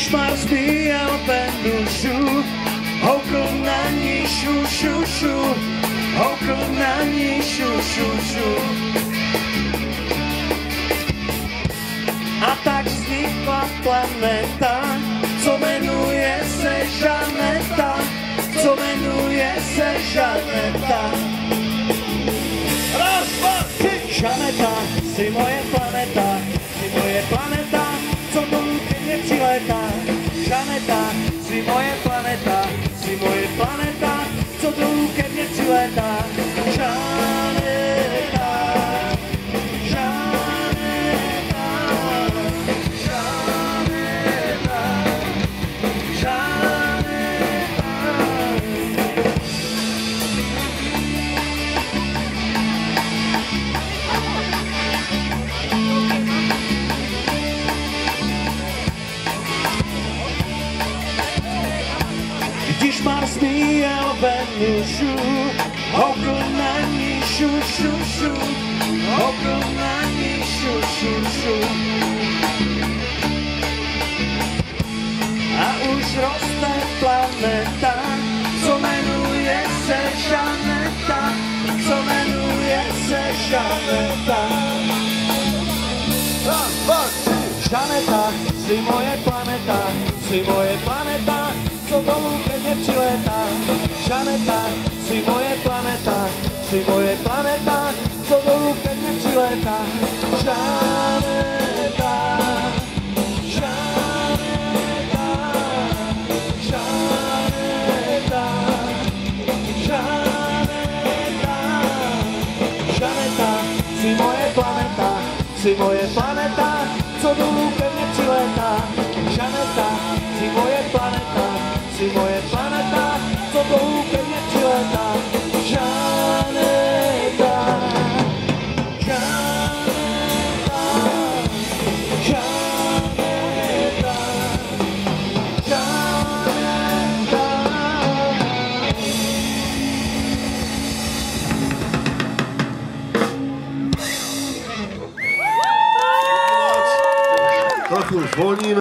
Když Mars vyjel Venušu, houkl na ní šu, šu, šu, houkl na ní šu, šu, šu. A tak vznikla planeta, co jmenuje se Žaneta, co jmenuje se Žaneta. Raz, dva, tři! Žaneta, jsi moje planeta, co dolů ke mně přilétá. Žaneta, jsi moje planeta, co dolů ke mně přilétá. Žaneta, Žaneta, Žaneta, Žaneta. Když Mars vyjel Venušu, houkl na ní šu, šu, šu, houkl na ní šu, šu, šu. A už roste planeta, co jmenuje se Žaneta, co jmenuje se Žaneta. Žaneta, jsi moje planeta, co dolů ke mně přilétá. Žaneta, jsi moje planeta, co dolů ke mně přilétá. Žaneta, Žaneta, Žaneta, Žaneta, Žaneta, jsi moje planeta, co dolů ke mně přilétá. Žaneta, jsi moje planeta, co dolů ke mně přilétá. Žaneta, Žaneta, Žaneta, Žaneta. Trochu zvolníme.